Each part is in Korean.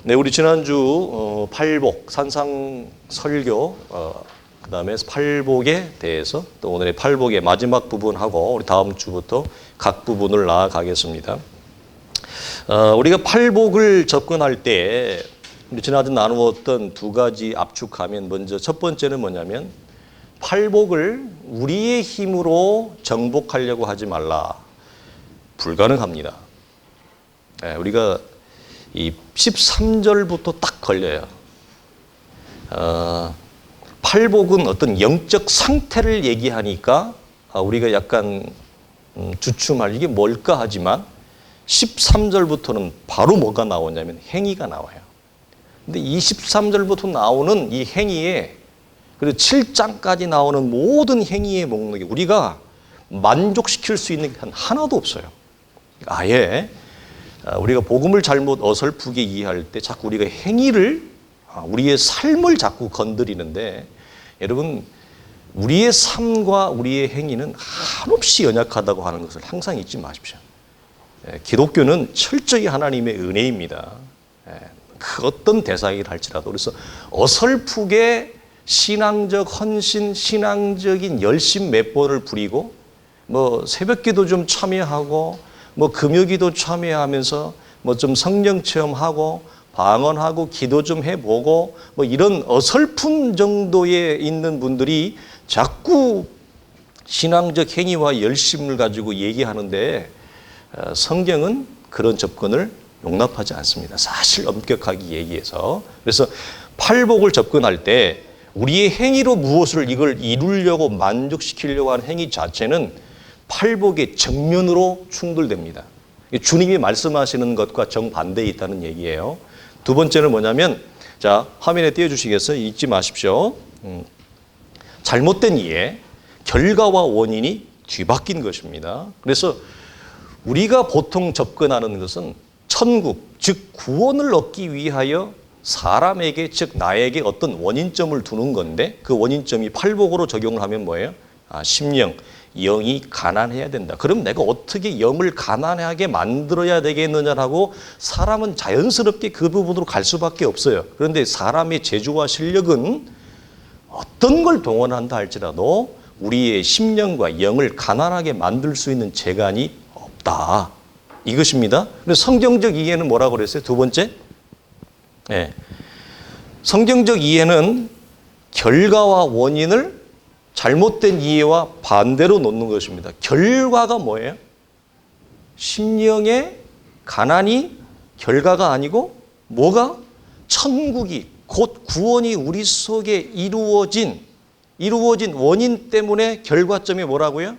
네, 우리 지난주 팔복, 산상 설교, 그다음에 팔복에 대해서 또 오늘의 팔복의 마지막 부분하고 우리 다음 주부터 각 부분을 나아가겠습니다. 우리가 팔복을 접근할 때 우리 지난주 나누었던 두 가지 압축하면 먼저 첫 번째는 뭐냐면 팔복을 우리의 힘으로 정복하려고 하지 말라. 불가능합니다. 우리가 이 13절부터 딱 걸려요. 팔복은 어떤 영적 상태를 얘기하니까 우리가 약간 주춤할 이게 뭘까 하지만 13절부터는 바로 뭐가 나오냐면 행위가 나와요. 근데 23절부터 나오는 이 행위에 그리고 7장까지 나오는 모든 행위의 목록이 우리가 만족시킬 수 있는 게 하나도 없어요. 아예 우리가 복음을 잘못 어설프게 이해할 때 자꾸 우리가 행위를 우리의 삶을 자꾸 건드리는데 여러분 우리의 삶과 우리의 행위는 한없이 연약하다고 하는 것을 항상 잊지 마십시오. 기독교는 철저히 하나님의 은혜입니다. 그 어떤 대상이라 할지라도 그래서 어설프게 신앙적 헌신, 신앙적인 열심 몇 번을 부리고 뭐 새벽기도 좀 참여하고 뭐 금요기도 참여하면서 뭐 좀 성령 체험하고 방언하고 기도 좀 해보고 뭐 이런 어설픈 정도에 있는 분들이 자꾸 신앙적 행위와 열심을 가지고 얘기하는데 성경은 그런 접근을 용납하지 않습니다. 사실 엄격하게 얘기해서. 그래서 팔복을 접근할 때 우리의 행위로 무엇을 이걸 이루려고 만족시키려고 하는 행위 자체는 팔복의 정면으로 충돌됩니다. 주님이 말씀하시는 것과 정반대에 있다는 얘기예요. 두 번째는 뭐냐면 자 화면에 띄워주시겠어요? 잊지 마십시오. 잘못된 이해, 결과와 원인이 뒤바뀐 것입니다. 그래서 우리가 보통 접근하는 것은 천국, 즉 구원을 얻기 위하여 사람에게, 즉 나에게 어떤 원인점을 두는 건데 그 원인점이 팔복으로 적용을 하면 뭐예요? 심령, 영이 가난해야 된다. 그럼 내가 어떻게 영을 가난하게 만들어야 되겠느냐라고 사람은 자연스럽게 그 부분으로 갈 수밖에 없어요. 그런데 사람의 재주와 실력은 어떤 걸 동원한다 할지라도 우리의 심령과 영을 가난하게 만들 수 있는 재간이 없다. 이것입니다. 그래서 성경적 이해는 뭐라고 그랬어요? 두 번째? 성경적 이해는 결과와 원인을 잘못된 이해와 반대로 놓는 것입니다. 결과가 뭐예요? 심령의 가난이 결과가 아니고 뭐가? 천국이 곧 구원이 우리 속에 이루어진 원인 때문에 결과점이 뭐라고요?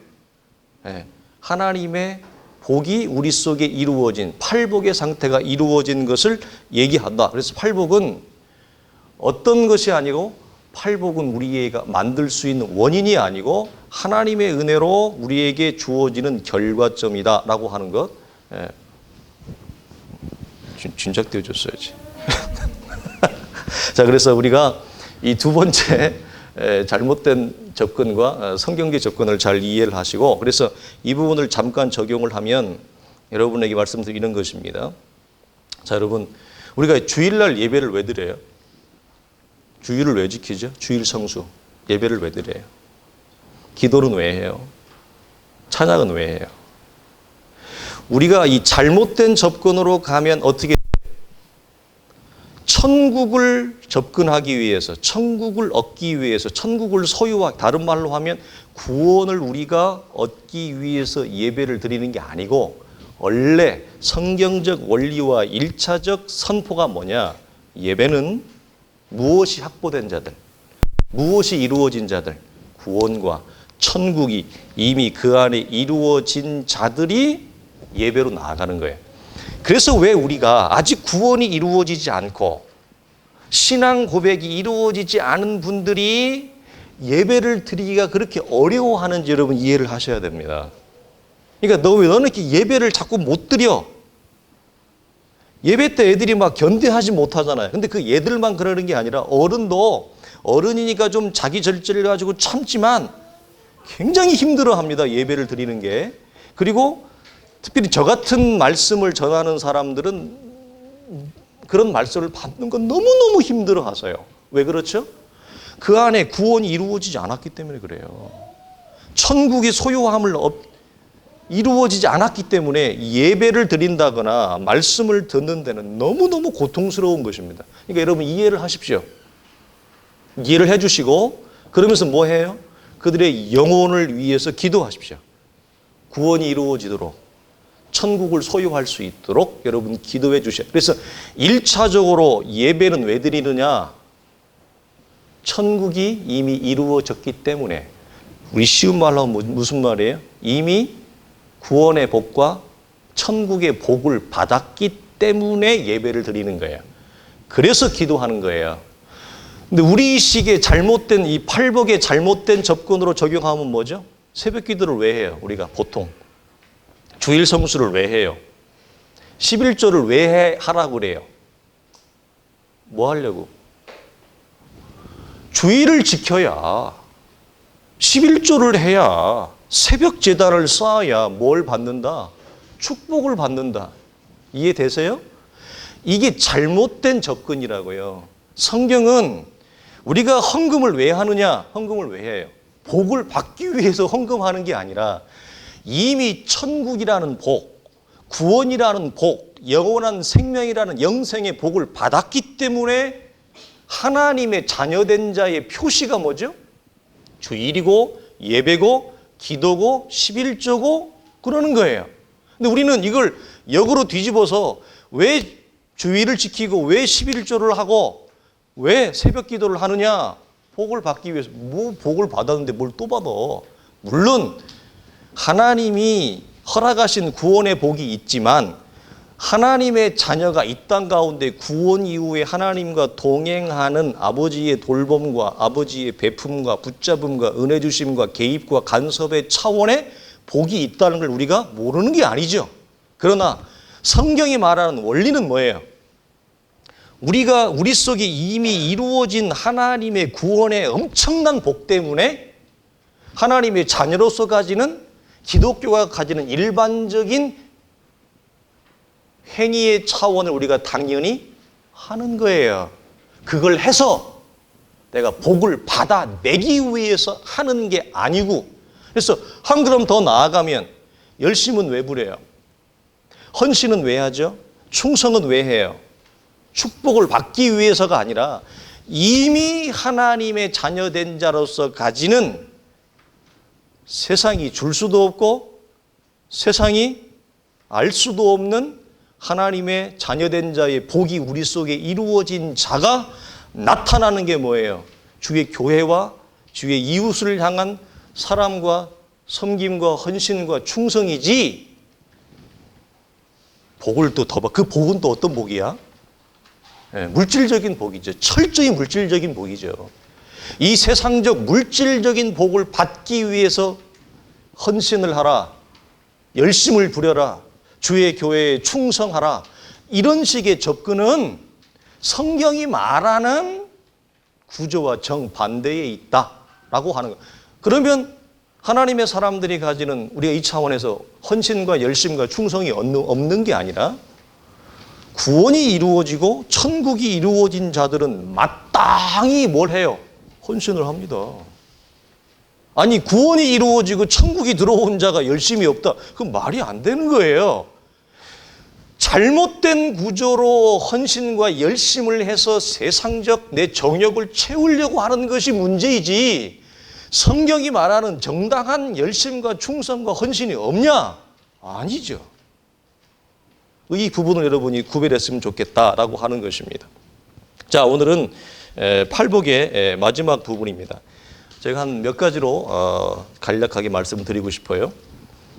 하나님의 복이 우리 속에 이루어진 팔복의 상태가 이루어진 것을 얘기한다. 그래서 팔복은 어떤 것이 아니고 팔복은 우리가 만들 수 있는 원인이 아니고 하나님의 은혜로 우리에게 주어지는 결과점이다라고 하는 것. 진작 띄워줬어야지. 자, 그래서 우리가 이 두 번째 잘못된 접근과 성경적 접근을 잘 이해를 하시고 그래서 이 부분을 잠깐 적용을 하면 여러분에게 말씀드리는 것입니다. 자, 여러분 우리가 주일날 예배를 왜 드려요? 주일을 왜 지키죠? 주일 성수 예배를 왜 드려요? 기도는 왜 해요? 찬양은 왜 해요? 우리가 이 잘못된 접근으로 가면 어떻게 천국을 접근하기 위해서, 천국을 얻기 위해서, 천국을 소유하기, 다른 말로 하면 구원을 우리가 얻기 위해서 예배를 드리는 게 아니고 원래 성경적 원리와 일차적 선포가 뭐냐? 예배는 무엇이 확보된 자들, 무엇이 이루어진 자들, 구원과 천국이 이미 그 안에 이루어진 자들이 예배로 나아가는 거예요. 그래서 왜 우리가 아직 구원이 이루어지지 않고 신앙 고백이 이루어지지 않은 분들이 예배를 드리기가 그렇게 어려워하는지 여러분 이해를 하셔야 됩니다. 그러니까 너는 이렇게 예배를 자꾸 못 드려. 예배 때 애들이 막 견뎌하지 못하잖아요. 근데 그 애들만 그러는 게 아니라 어른도 어른이니까 좀 자기 절제를 가지고 참지만 굉장히 힘들어합니다. 예배를 드리는 게. 그리고 특별히 저 같은 말씀을 전하는 사람들은 그런 말씀을 받는 건 너무너무 힘들어 하세요. 왜 그렇죠? 그 안에 구원이 이루어지지 않았기 때문에 그래요. 천국의 소유함을 이루어지지 않았기 때문에 예배를 드린다거나 말씀을 듣는 데는 너무너무 고통스러운 것입니다. 그러니까 여러분 이해를 하십시오. 이해를 해주시고 그러면서 뭐 해요? 그들의 영혼을 위해서 기도하십시오. 구원이 이루어지도록 천국을 소유할 수 있도록 여러분 기도해 주셔야. 그래서 1차적으로 예배는 왜 드리느냐? 천국이 이미 이루어졌기 때문에. 우리 쉬운 말로 하면 무슨 말이에요? 이미 구원의 복과 천국의 복을 받았기 때문에 예배를 드리는 거예요. 그래서 기도하는 거예요. 근데 우리 식의 잘못된 이 팔복의 잘못된 접근으로 적용하면 뭐죠? 새벽 기도를 왜 해요? 우리가 보통 주일 성수를 왜 해요? 11조를 왜 하라고 그래요? 뭐 하려고? 주일을 지켜야 11조를 해야 새벽 제단을 쌓아야 뭘 받는다? 축복을 받는다. 이해되세요? 이게 잘못된 접근이라고요. 성경은 우리가 헌금을 왜 하느냐? 헌금을 왜 해요? 복을 받기 위해서 헌금하는 게 아니라 이미 천국이라는 복, 구원이라는 복, 영원한 생명이라는 영생의 복을 받았기 때문에 하나님의 자녀된 자의 표시가 뭐죠? 주일이고 예배고 기도고 11조고 그러는 거예요. 근데 우리는 이걸 역으로 뒤집어서 왜 주일을 지키고 왜 11조를 하고 왜 새벽 기도를 하느냐? 복을 받기 위해서. 뭐 복을 받았는데 뭘 또 받아? 물론 하나님이 허락하신 구원의 복이 있지만 하나님의 자녀가 이 땅 가운데 구원 이후에 하나님과 동행하는 아버지의 돌봄과 아버지의 베품과 붙잡음과 은혜 주심과 개입과 간섭의 차원의 복이 있다는 걸 우리가 모르는 게 아니죠. 그러나 성경이 말하는 원리는 뭐예요? 우리 속에 이미 이루어진 하나님의 구원의 엄청난 복 때문에 하나님의 자녀로서 가지는 기독교가 가지는 일반적인 행위의 차원을 우리가 당연히 하는 거예요. 그걸 해서 내가 복을 받아내기 위해서 하는 게 아니고, 그래서 한 걸음 더 나아가면 열심은 왜 부려요? 헌신은 왜 하죠? 충성은 왜 해요? 축복을 받기 위해서가 아니라 이미 하나님의 자녀된 자로서 가지는 세상이 줄 수도 없고 세상이 알 수도 없는 하나님의 자녀된 자의 복이 우리 속에 이루어진 자가 나타나는 게 뭐예요? 주의 교회와 주의 이웃을 향한 사랑과 섬김과 헌신과 충성이지. 복을 또 더 봐. 그 복은 또 어떤 복이야? 물질적인 복이죠. 철저히 물질적인 복이죠. 이 세상적 물질적인 복을 받기 위해서 헌신을 하라, 열심을 부려라, 주의 교회에 충성하라, 이런 식의 접근은 성경이 말하는 구조와 정반대에 있다라고 하는 거예요. 그러면 하나님의 사람들이 가지는 우리가 이 차원에서 헌신과 열심과 충성이 없는 게 아니라 구원이 이루어지고 천국이 이루어진 자들은 마땅히 뭘 해요? 헌신을 합니다. 아니, 구원이 이루어지고 천국이 들어온 자가 열심히 없다. 그건 말이 안 되는 거예요. 잘못된 구조로 헌신과 열심을 해서 세상적 내 정욕을 채우려고 하는 것이 문제이지, 성경이 말하는 정당한 열심과 충성과 헌신이 없냐? 아니죠. 이 부분을 여러분이 구별했으면 좋겠다라고 하는 것입니다. 자, 오늘은 팔복의 마지막 부분입니다. 제가 한 몇 가지로 간략하게 말씀드리고 싶어요.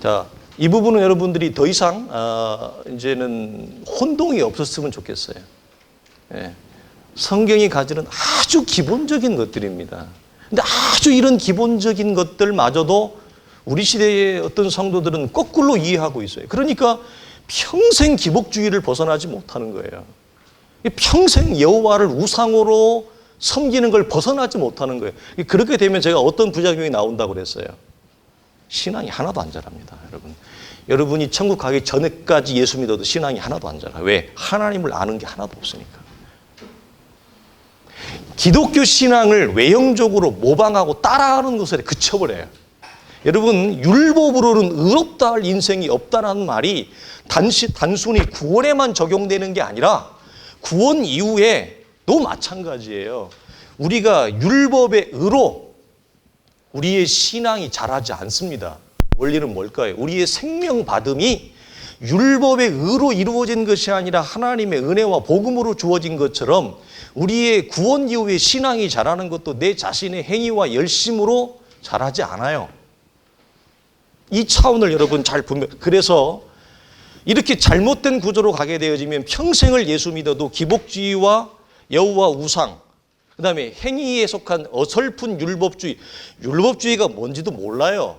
자, 이 부분은 여러분들이 더 이상 이제는 혼동이 없었으면 좋겠어요. 성경이 가지는 아주 기본적인 것들입니다. 근데 아주 이런 기본적인 것들마저도 우리 시대의 어떤 성도들은 거꾸로 이해하고 있어요. 그러니까 평생 기복주의를 벗어나지 못하는 거예요. 평생 여호와를 우상으로 섬기는 걸 벗어나지 못하는 거예요. 그렇게 되면 제가 어떤 부작용이 나온다고 그랬어요? 신앙이 하나도 안 자랍니다. 여러분이 천국 가기 전에까지 예수 믿어도 신앙이 하나도 안 자라요. 왜? 하나님을 아는 게 하나도 없으니까. 기독교 신앙을 외형적으로 모방하고 따라하는 것에 그쳐버려요. 여러분, 율법으로는 의롭다 할 인생이 없다는 말이 단순히 구원에만 적용되는 게 아니라 구원 이후에도 마찬가지예요. 우리가 율법의 의로 우리의 신앙이 자라지 않습니다. 원리는 뭘까요? 우리의 생명 받음이 율법의 의로 이루어진 것이 아니라 하나님의 은혜와 복음으로 주어진 것처럼 우리의 구원 이후에 신앙이 자라는 것도 내 자신의 행위와 열심으로 자라지 않아요. 이 차원을 여러분 잘 보면, 그래서 이렇게 잘못된 구조로 가게 되어지면 평생을 예수 믿어도 기복주의와 여우와 우상, 그 다음에 행위에 속한 어설픈 율법주의가 뭔지도 몰라요.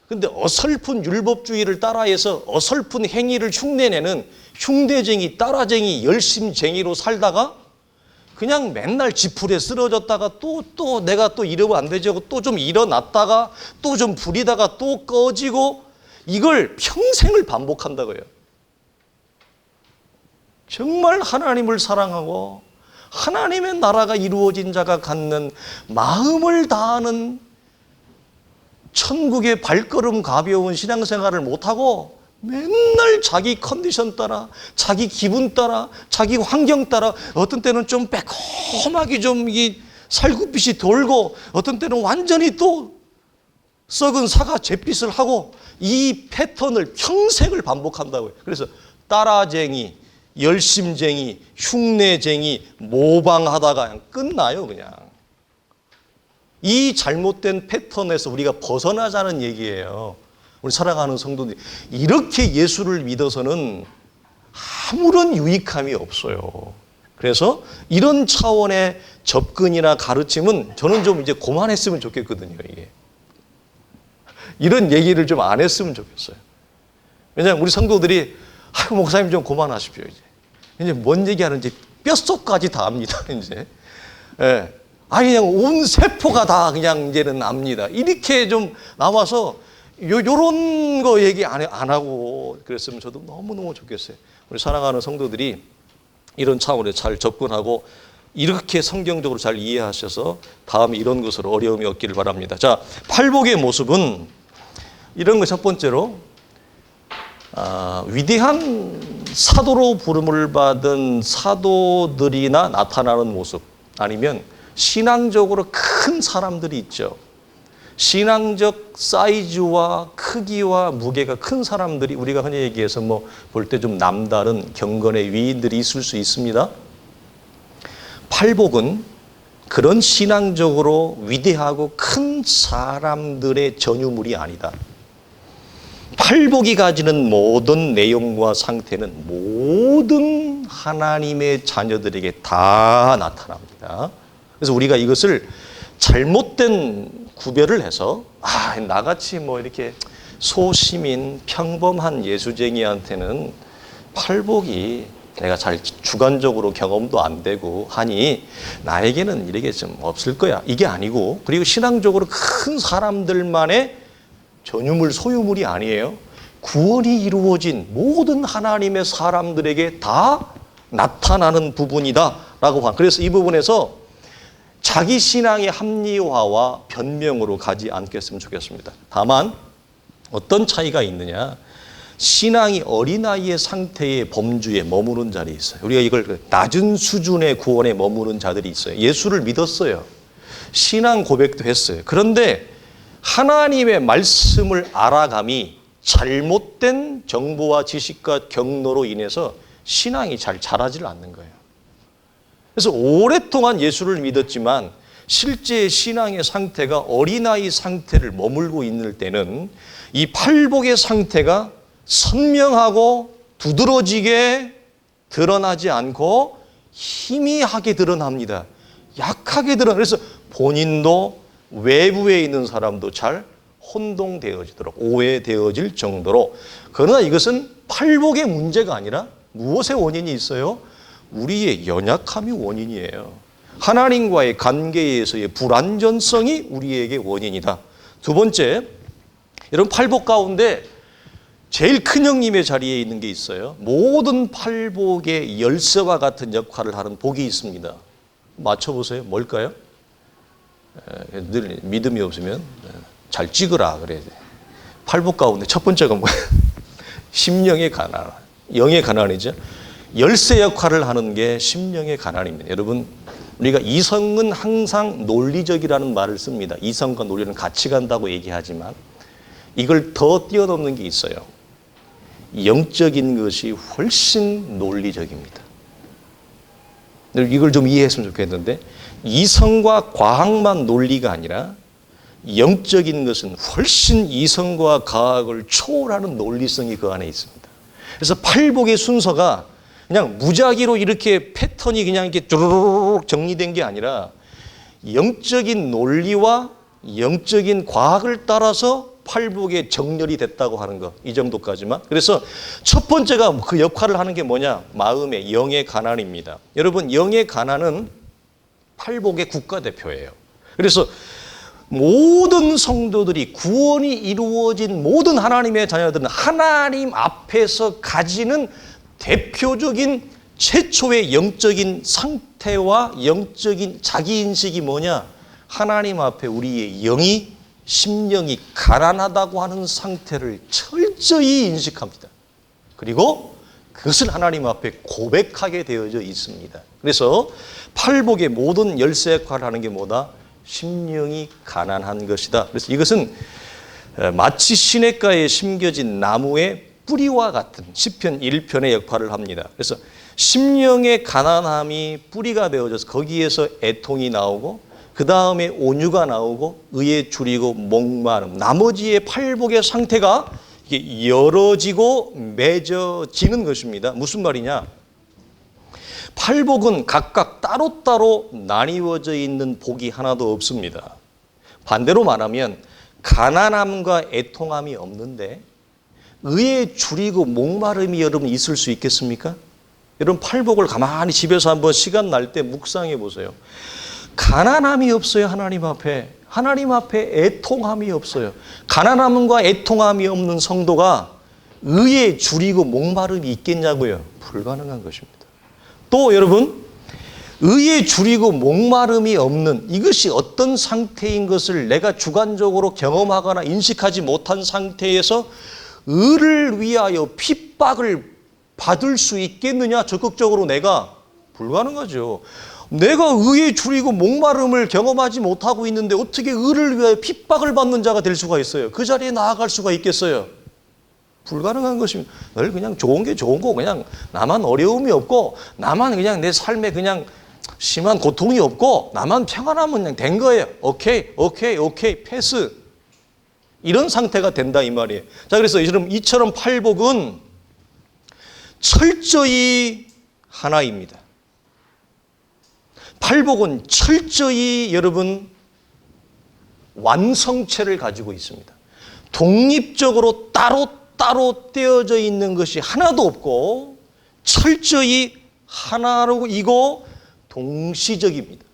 근데 어설픈 율법주의를 따라해서 어설픈 행위를 흉내내는 흉내쟁이, 따라쟁이, 열심쟁이로 살다가 그냥 맨날 지풀에 쓰러졌다가 또 내가 또 이러면 안 되지 하고 또 좀 일어났다가 또 좀 부리다가 또 꺼지고, 이걸 평생을 반복한다고요. 정말 하나님을 사랑하고 하나님의 나라가 이루어진 자가 갖는 마음을 다하는 천국의 발걸음 가벼운 신앙생활을 못하고 맨날 자기 컨디션 따라, 자기 기분 따라, 자기 환경 따라, 어떤 때는 좀 매콤하게 좀 이 살구빛이 돌고 어떤 때는 완전히 또 썩은 사과 잿빛을 하고, 이 패턴을 평생을 반복한다고요. 그래서 따라쟁이, 열심쟁이, 흉내쟁이, 모방하다가 그냥 끝나요, 그냥. 이 잘못된 패턴에서 우리가 벗어나자는 얘기예요. 우리 사랑하는 성도들, 이렇게 예수를 믿어서는 아무런 유익함이 없어요. 그래서 이런 차원의 접근이나 가르침은 저는 좀 이제 그만했으면 좋겠거든요, 이게. 이런 얘기를 좀 안 했으면 좋겠어요. 왜냐하면 우리 성도들이, 아이고, 목사님 좀 그만하십시오, 이제 뭔 얘기하는지 뼛속까지 다 압니다, 이제. 예. 그냥 온 세포가 다 그냥 이제는 압니다. 이렇게 좀 나와서 요런 거 얘기 안 하고 그랬으면 저도 너무너무 좋겠어요. 우리 사랑하는 성도들이 이런 차원에 잘 접근하고 이렇게 성경적으로 잘 이해하셔서 다음에 이런 것으로 어려움이 없기를 바랍니다. 자, 팔복의 모습은 이런 거 첫 번째로, 위대한 사도로 부름을 받은 사도들이나 나타나는 모습, 아니면 신앙적으로 큰 사람들이 있죠. 신앙적 사이즈와 크기와 무게가 큰 사람들이, 우리가 흔히 얘기해서 뭐 볼 때 좀 남다른 경건의 위인들이 있을 수 있습니다. 팔복은 그런 신앙적으로 위대하고 큰 사람들의 전유물이 아니다. 팔복이 가지는 모든 내용과 상태는 모든 하나님의 자녀들에게 다 나타납니다. 그래서 우리가 이것을 잘못된 구별을 해서, 나같이 뭐 이렇게 소시민 평범한 예수쟁이한테는 팔복이 내가 잘 주관적으로 경험도 안 되고 하니 나에게는 이렇게 좀 없을 거야, 이게 아니고, 그리고 신앙적으로 큰 사람들만의 전유물, 소유물이 아니에요. 구원이 이루어진 모든 하나님의 사람들에게 다 나타나는 부분이다 라고 한. 그래서 이 부분에서 자기 신앙의 합리화와 변명으로 가지 않겠으면 좋겠습니다. 다만 어떤 차이가 있느냐, 신앙이 어린아이의 상태의 범주에 머무는 자리 있어요. 우리가 이걸 낮은 수준의 구원에 머무는 자들이 있어요. 예수를 믿었어요. 신앙 고백도 했어요. 그런데 하나님의 말씀을 알아감이 잘못된 정보와 지식과 경로로 인해서 신앙이 잘 자라질 않는 거예요. 그래서 오랫동안 예수를 믿었지만 실제 신앙의 상태가 어린아이 상태를 머물고 있는 때는 이 팔복의 상태가 선명하고 두드러지게 드러나지 않고 희미하게 드러납니다. 약하게 드러나. 그래서 본인도 외부에 있는 사람도 잘 혼동되어지도록, 오해되어질 정도로. 그러나 이것은 팔복의 문제가 아니라 무엇의 원인이 있어요? 우리의 연약함이 원인이에요. 하나님과의 관계에서의 불완전성이 우리에게 원인이다. 두 번째, 여러분 팔복 가운데 제일 큰 형님의 자리에 있는 게 있어요. 모든 팔복의 열쇠와 같은 역할을 하는 복이 있습니다. 맞춰보세요. 뭘까요? 늘 믿음이 없으면 잘 찍으라 그래야 돼. 팔복 가운데 첫 번째가 뭐예요? 심령의 가난. 영의 가난이죠. 열쇠 역할을 하는 게 심령의 가난입니다. 여러분, 우리가 이성은 항상 논리적이라는 말을 씁니다. 이성과 논리는 같이 간다고 얘기하지만 이걸 더 뛰어넘는 게 있어요. 영적인 것이 훨씬 논리적입니다. 이걸 좀 이해했으면 좋겠는데, 이성과 과학만 논리가 아니라 영적인 것은 훨씬 이성과 과학을 초월하는 논리성이 그 안에 있습니다. 그래서 팔복의 순서가 그냥 무작위로 이렇게 패턴이 그냥 이렇게 쭈르륵 정리된 게 아니라 영적인 논리와 영적인 과학을 따라서 팔복의 정렬이 됐다고 하는 것, 이 정도까지만. 그래서 첫 번째가 그 역할을 하는 게 뭐냐? 마음의 영의 가난입니다. 여러분, 영의 가난은 팔복의 국가대표예요. 그래서 모든 성도들이 구원이 이루어진 모든 하나님의 자녀들은 하나님 앞에서 가지는 대표적인 최초의 영적인 상태와 영적인 자기인식이 뭐냐? 하나님 앞에 우리의 영이, 심령이 가난하다고 하는 상태를 철저히 인식합니다. 그리고 그것을 하나님 앞에 고백하게 되어져 있습니다. 그래서 팔복의 모든 열쇠 역할을 하는 게 뭐다? 심령이 가난한 것이다. 그래서 이것은 마치 시냇가에 심겨진 나무의 뿌리와 같은 시편 1편의 역할을 합니다. 그래서 심령의 가난함이 뿌리가 되어져서 거기에서 애통이 나오고 그 다음에 온유가 나오고 의에 줄이고 목마름, 나머지의 팔복의 상태가 이게 열어지고 맺어지는 것입니다. 무슨 말이냐? 팔복은 각각 따로따로 나뉘어져 있는 복이 하나도 없습니다. 반대로 말하면 가난함과 애통함이 없는데 의에 줄이고 목마름이 여러분 있을 수 있겠습니까? 여러분 팔복을 가만히 집에서 한번 시간 날 때 묵상해 보세요. 가난함이 없어요. 하나님 앞에. 하나님 앞에 애통함이 없어요. 가난함과 애통함이 없는 성도가 의에 줄이고 목마름이 있겠냐고요? 불가능한 것입니다. 또 여러분, 의에 줄이고 목마름이 없는 이것이 어떤 상태인 것을 내가 주관적으로 경험하거나 인식하지 못한 상태에서 의를 위하여 핍박을 받을 수 있겠느냐? 적극적으로 내가 불가능하죠. 내가 의에 줄이고 목마름을 경험하지 못하고 있는데 어떻게 의를 위하여 핍박을 받는 자가 될 수가 있어요? 그 자리에 나아갈 수가 있겠어요? 불가능한 것입니다. 늘 그냥 좋은 게 좋은 거, 그냥 나만 어려움이 없고 나만 그냥 내 삶에 그냥 심한 고통이 없고 나만 평안하면 그냥 된 거예요. 오케이, 패스. 이런 상태가 된다 이 말이에요. 자, 그래서 이처럼 팔복은 철저히 하나입니다. 팔복은 철저히 여러분 완성체를 가지고 있습니다. 독립적으로 따로 떼어져 있는 것이 하나도 없고 철저히 하나이고 동시적입니다.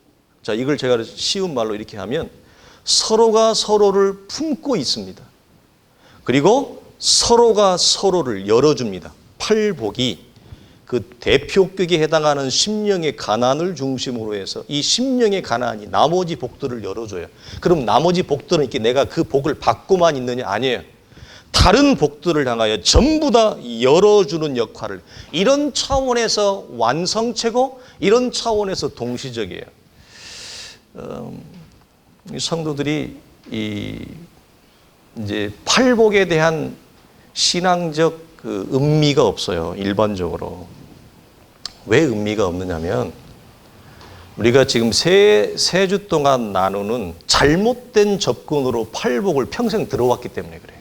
자, 이걸 제가 쉬운 말로 이렇게 하면 서로가 서로를 품고 있습니다. 그리고 서로가 서로를 열어줍니다. 팔복이 그 대표격에 해당하는 심령의 가난을 중심으로 해서 이 심령의 가난이 나머지 복들을 열어줘요. 그럼 나머지 복들은 이렇게 내가 그 복을 받고만 있느냐? 아니에요. 다른 복들을 향하여 전부 다 열어주는 역할을, 이런 차원에서 완성체고 이런 차원에서 동시적이에요. 성도들이 이제 팔복에 대한 신앙적 그 의미가 없어요. 일반적으로. 왜 의미가 없느냐면 우리가 지금 세 주 동안 나누는 잘못된 접근으로 팔복을 평생 들어왔기 때문에 그래요.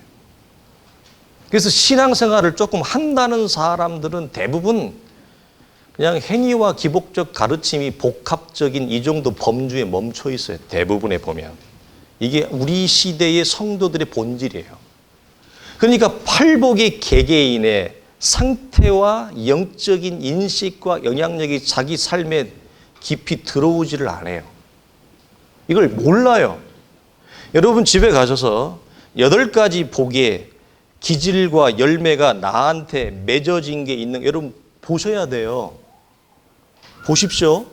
그래서 신앙생활을 조금 한다는 사람들은 대부분 그냥 행위와 기복적 가르침이 복합적인 이 정도 범주에 멈춰 있어요. 대부분에 보면. 이게 우리 시대의 성도들의 본질이에요. 그러니까 팔복의 개개인의 상태와 영적인 인식과 영향력이 자기 삶에 깊이 들어오지를 않아요. 이걸 몰라요. 여러분 집에 가셔서 8가지 복의 기질과 열매가 나한테 맺어진 게 있는, 여러분 보셔야 돼요. 보십시오.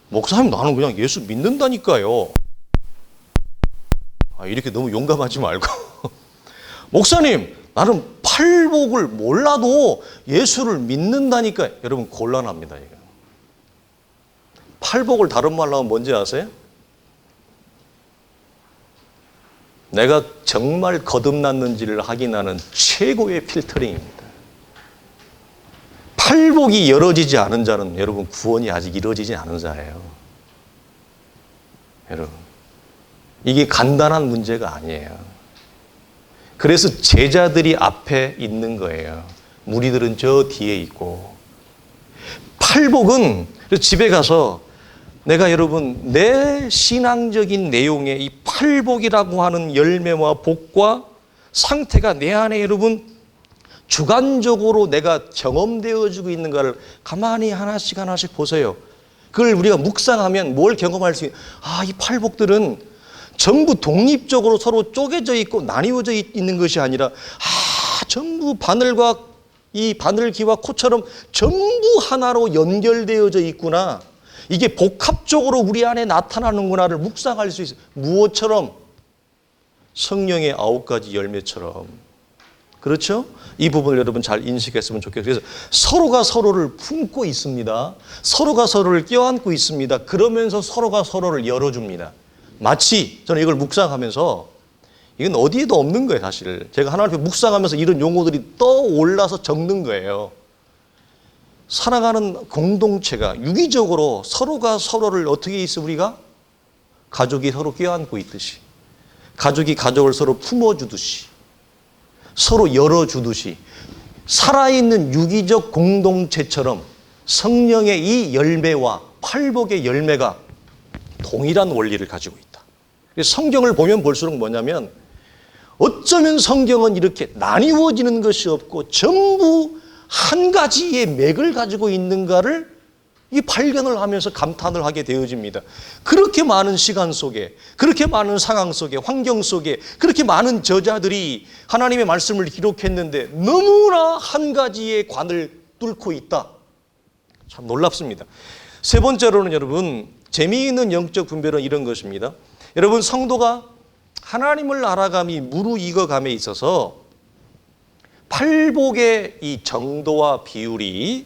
목사님, 나는 그냥 예수 믿는다니까요. 이렇게 너무 용감하지 말고. 목사님, 나는 팔복을 몰라도 예수를 믿는다니까. 여러분 곤란합니다. 이거. 팔복을 다른 말로 하면 뭔지 아세요? 내가 정말 거듭났는지를 확인하는 최고의 필터링입니다. 팔복이 열어지지 않은 자는 여러분 구원이 아직 이루어지지 않은 자예요. 여러분, 이게 간단한 문제가 아니에요. 그래서 제자들이 앞에 있는 거예요. 무리들은 저 뒤에 있고. 팔복은 집에 가서 내가 여러분 내 신앙적인 내용에 이 팔복이라고 하는 열매와 복과 상태가 내 안에 여러분 주관적으로 내가 경험되어지고 있는가를 가만히 하나씩 하나씩 보세요. 그걸 우리가 묵상하면 뭘 경험할 수 있는, 이 팔복들은 전부 독립적으로 서로 쪼개져 있고 나뉘어져 있는 것이 아니라 전부 바늘과 이 바늘기와 코처럼 전부 하나로 연결되어져 있구나. 이게 복합적으로 우리 안에 나타나는구나를 묵상할 수 있어요. 무엇처럼? 성령의 9가지 열매처럼. 그렇죠? 이 부분을 여러분 잘 인식했으면 좋겠어요. 그래서 서로가 서로를 품고 있습니다. 서로가 서로를 껴안고 있습니다. 그러면서 서로가 서로를 열어줍니다. 마치 저는 이걸 묵상하면서, 이건 어디에도 없는 거예요, 사실. 제가 하나님 앞에 묵상하면서 이런 용어들이 떠올라서 적는 거예요. 살아가는 공동체가 유기적으로 서로가 서로를 어떻게 있어, 우리가? 가족이 서로 껴안고 있듯이, 가족이 가족을 서로 품어주듯이, 서로 열어주듯이, 살아있는 유기적 공동체처럼 성령의 이 열매와 팔복의 열매가 동일한 원리를 가지고 있다. 성경을 보면 볼수록 뭐냐면, 어쩌면 성경은 이렇게 나뉘어지는 것이 없고 전부 한 가지의 맥을 가지고 있는가를 이 발견을 하면서 감탄을 하게 되어집니다. 그렇게 많은 시간 속에, 그렇게 많은 상황 속에, 환경 속에 그렇게 많은 저자들이 하나님의 말씀을 기록했는데 너무나 한 가지의 관을 뚫고 있다. 참 놀랍습니다. 세 번째로는 여러분, 재미있는 영적 분별은 이런 것입니다. 여러분, 성도가 하나님을 알아감이 무르익어감에 있어서 팔복의 이 정도와 비율이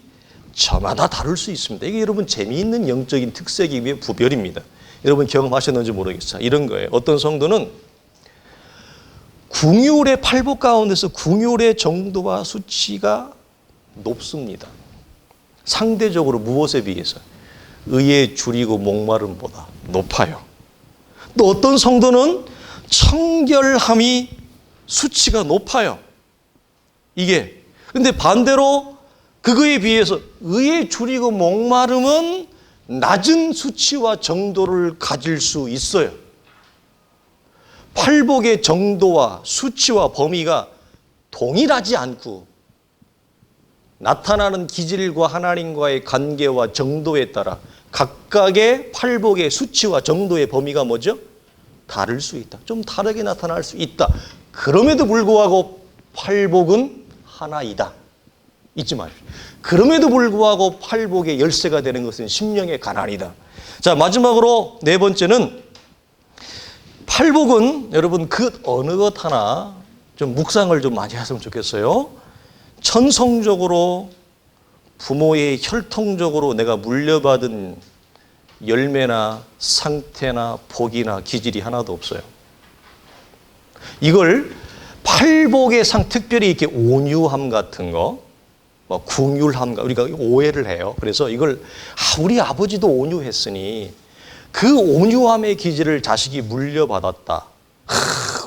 저마다 다를 수 있습니다. 이게 여러분 재미있는 영적인 특색이며 부별입니다. 여러분 경험하셨는지 모르겠어요. 이런 거예요. 어떤 성도는 궁율의 팔복 가운데서 궁율의 정도와 수치가 높습니다. 상대적으로 무엇에 비해서? 의에 줄이고 목마름보다 높아요. 또 어떤 성도는 청결함이 수치가 높아요. 이게. 근데 반대로 그거에 비해서 의에 줄이고 목마름은 낮은 수치와 정도를 가질 수 있어요. 팔복의 정도와 수치와 범위가 동일하지 않고 나타나는 기질과 하나님과의 관계와 정도에 따라 각각의 팔복의 수치와 정도의 범위가 뭐죠? 다를 수 있다. 좀 다르게 나타날 수 있다. 그럼에도 불구하고 팔복은 하나이다. 잊지 마십시오. 그럼에도 불구하고 팔복의 열쇠가 되는 것은 심령의 가난이다. 자, 마지막으로 네 번째는, 팔복은 여러분 그 어느 것 하나 좀 묵상을 좀 많이 했으면 좋겠어요. 천성적으로 부모의 혈통적으로 내가 물려받은 열매나 상태나 복이나 기질이 하나도 없어요. 이걸 팔복의 특별히 이렇게 온유함 같은 거, 궁율함, 우리가 오해를 해요. 그래서 이걸 우리 아버지도 온유했으니 그 온유함의 기질을 자식이 물려받았다.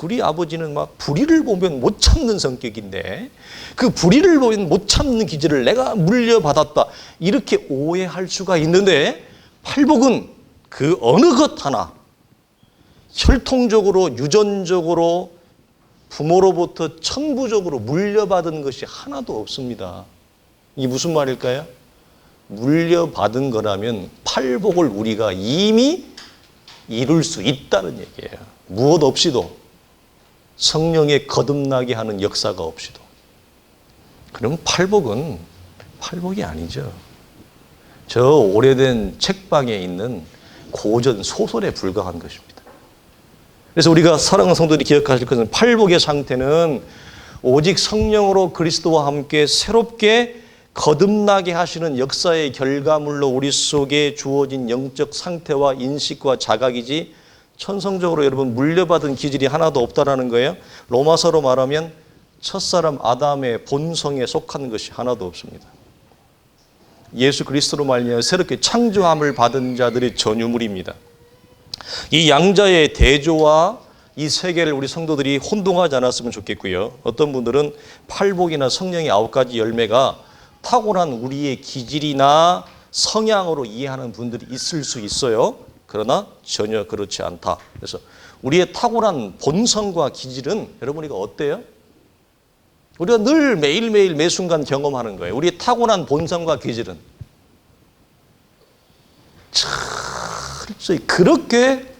우리 아버지는 막 불의를 보면 못 참는 성격인데 그 불의를 보면 못 참는 기질을 내가 물려받았다. 이렇게 오해할 수가 있는데, 팔복은 그 어느 것 하나 혈통적으로 유전적으로 부모로부터 천부적으로 물려받은 것이 하나도 없습니다. 이게 무슨 말일까요? 물려받은 거라면 팔복을 우리가 이미 이룰 수 있다는 얘기예요. 무엇 없이도. 성령에 거듭나게 하는 역사가 없이도. 그러면 팔복이 아니죠. 저 오래된 책방에 있는 고전 소설에 불과한 것입니다. 그래서 우리가 사랑하는 성도들이 기억하실 것은 팔복의 상태는 오직 성령으로 그리스도와 함께 새롭게 거듭나게 하시는 역사의 결과물로 우리 속에 주어진 영적 상태와 인식과 자각이지 천성적으로 여러분 물려받은 기질이 하나도 없다라는 거예요. 로마서로 말하면 첫사람 아담의 본성에 속한 것이 하나도 없습니다. 예수 그리스도로 말미암아 새롭게 창조함을 받은 자들의 전유물입니다. 이 양자의 대조와 이 세계를 우리 성도들이 혼동하지 않았으면 좋겠고요. 어떤 분들은 팔복이나 성령의 9가지 열매가 타고난 우리의 기질이나 성향으로 이해하는 분들이 있을 수 있어요. 그러나 전혀 그렇지 않다. 그래서 우리의 타고난 본성과 기질은 여러분 이거 어때요? 우리가 늘 매일매일 매순간 경험하는 거예요. 우리의 타고난 본성과 기질은 철저히 그렇게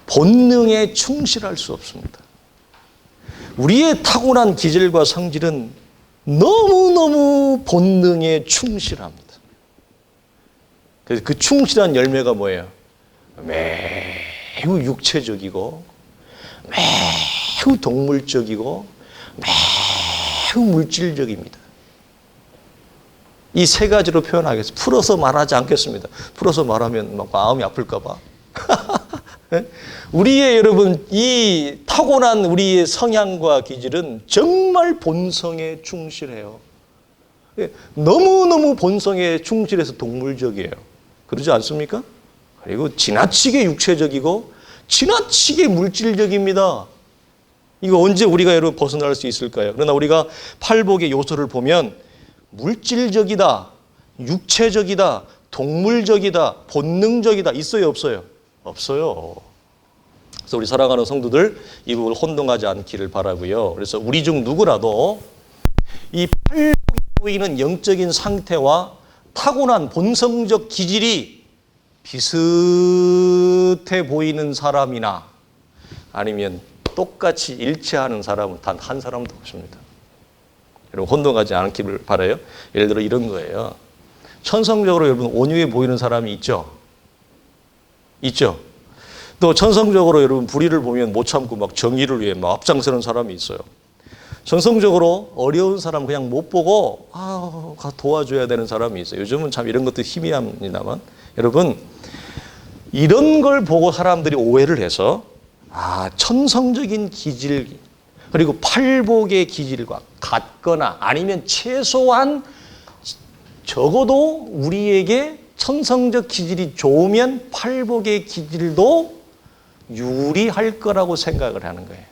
본능에 충실할 수 없습니다. 우리의 타고난 기질과 성질은 너무너무 본능에 충실합니다. 그래서 그 충실한 열매가 뭐예요? 매우 육체적이고 매우 동물적이고 매우 물질적입니다. 이 세 가지로 표현하겠습니다. 풀어서 말하지 않겠습니다. 풀어서 말하면 막 마음이 아플까 봐. 우리의 여러분 이 타고난 우리의 성향과 기질은 정말 본성에 충실해요. 너무너무 본성에 충실해서 동물적이에요. 그러지 않습니까? 그리고 지나치게 육체적이고 지나치게 물질적입니다. 이거 언제 우리가 여러분 벗어날 수 있을까요? 그러나 우리가 팔복의 요소를 보면 물질적이다, 육체적이다, 동물적이다, 본능적이다 있어요, 없어요? 없어요. 그래서 우리 사랑하는 성도들 이 부분을 혼동하지 않기를 바라고요. 그래서 우리 중 누구라도 이 팔복이 보이는 영적인 상태와 타고난 본성적 기질이 비슷해 보이는 사람이나 아니면 똑같이 일치하는 사람은 단 한 사람도 없습니다. 여러분 혼동하지 않기를 바라요. 예를 들어 이런 거예요. 천성적으로 여러분 온유해 보이는 사람이 있죠? 있죠? 또 천성적으로 여러분 불의를 보면 못 참고 막 정의를 위해 막 앞장서는 사람이 있어요. 천성적으로 어려운 사람 그냥 못 보고 도와줘야 되는 사람이 있어요. 요즘은 참 이런 것도 희미합니다만 여러분 이런 걸 보고 사람들이 오해를 해서 천성적인 기질 그리고 팔복의 기질과 같거나 아니면 최소한 적어도 우리에게 천성적 기질이 좋으면 팔복의 기질도 유리할 거라고 생각을 하는 거예요.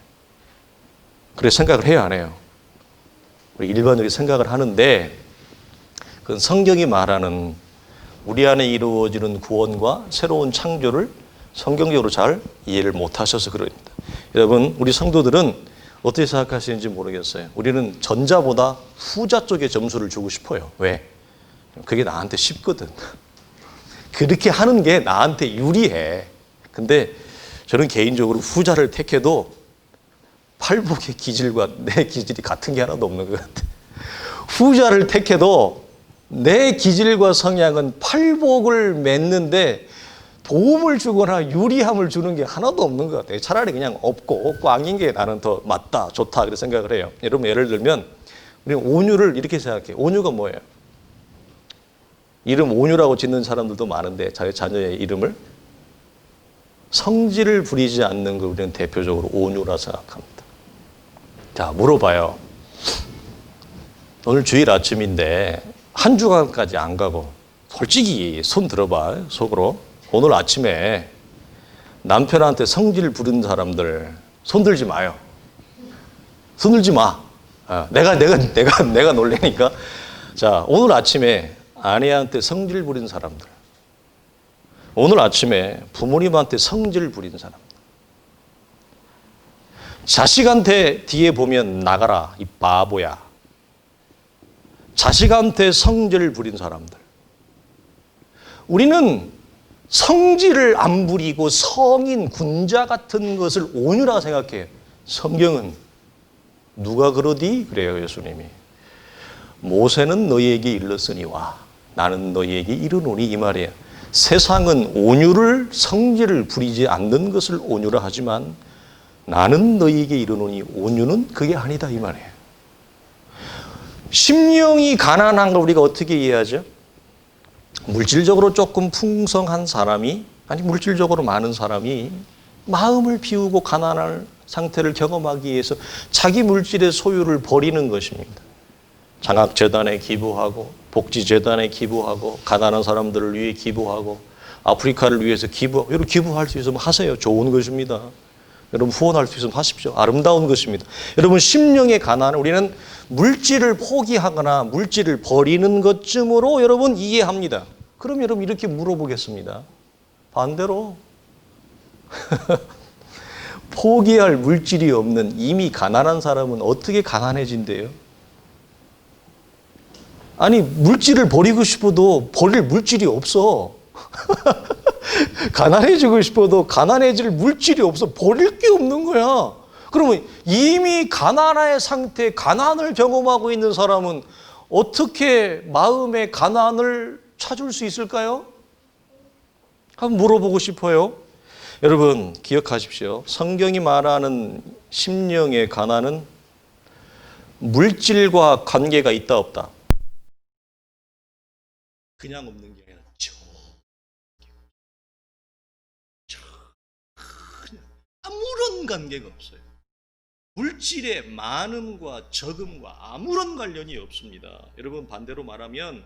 그래서 생각을 해요, 안 해요? 우리 일반적인 생각을 하는데 그건 성경이 말하는 우리 안에 이루어지는 구원과 새로운 창조를 성경적으로 잘 이해를 못하셔서 그럽니다. 여러분, 우리 성도들은 어떻게 생각하시는지 모르겠어요. 우리는 전자보다 후자 쪽에 점수를 주고 싶어요. 왜? 그게 나한테 쉽거든. 그렇게 하는 게 나한테 유리해. 근데 저는 개인적으로 후자를 택해도 팔복의 기질과 내 기질이 같은 게 하나도 없는 것 같아. 후자를 택해도 내 기질과 성향은 팔복을 맺는데 도움을 주거나 유리함을 주는 게 하나도 없는 것 같아요. 차라리 그냥 없고 꽝인 게 나는 더 맞다, 좋다 그렇게 생각을 해요. 여러분 예를 들면 우리는 온유를 이렇게 생각해요. 온유가 뭐예요? 이름 온유라고 짓는 사람들도 많은데 자기 자녀의 이름을 성질을 부리지 않는 걸 우리는 대표적으로 온유라 생각합니다. 자, 물어봐요. 오늘 주일 아침인데 한 주간까지 안 가고 솔직히 손 들어봐, 속으로. 오늘 아침에 남편한테 성질 부른 사람들 손 들지 마요. 손 들지 마. 내가 놀래니까. 자, 오늘 아침에 아내한테 성질 부린 사람들. 오늘 아침에 부모님한테 성질 부린 사람들. 자식한테 뒤에 보면 나가라, 이 바보야. 자식한테 성질 부린 사람들. 우리는 성질을 안 부리고 성인 군자 같은 것을 온유라고 생각해요. 성경은 누가 그러디? 그래요, 예수님이. 모세는 너희에게 일렀으니와 나는 너희에게 이르노니, 이 말이에요. 세상은 온유를, 성질을 부리지 않는 것을 온유라 하지만 나는 너희에게 이르노니 온유는 그게 아니다, 이 말이에요. 심령이 가난한 걸 우리가 어떻게 이해하죠? 물질적으로 조금 풍성한 사람이, 아니 물질적으로 많은 사람이 마음을 비우고 가난할 상태를 경험하기 위해서 자기 물질의 소유를 버리는 것입니다. 장학재단에 기부하고, 복지재단에 기부하고, 가난한 사람들을 위해 기부하고, 아프리카를 위해서 기부하고, 여러분 기부할 수 있으면 하세요. 좋은 것입니다. 여러분 후원할 수 있으면 하십시오. 아름다운 것입니다. 여러분 심령의 가난은 우리는 물질을 포기하거나 물질을 버리는 것쯤으로 여러분 이해합니다. 그럼 여러분 이렇게 물어보겠습니다. 반대로 포기할 물질이 없는 이미 가난한 사람은 어떻게 가난해진대요? 아니 물질을 버리고 싶어도 버릴 물질이 없어. 가난해지고 싶어도 가난해질 물질이 없어. 버릴 게 없는 거야. 그러면 이미 가난의 상태, 가난을 경험하고 있는 사람은 어떻게 마음의 가난을 찾을 수 있을까요? 한번 물어보고 싶어요. 여러분 기억하십시오. 성경이 말하는 심령의 가난은 물질과 관계가 있다 없다? 그냥 없는 게 아니라 아무런 관계가 없어요. 물질의 많음과 적음과 아무런 관련이 없습니다. 여러분 반대로 말하면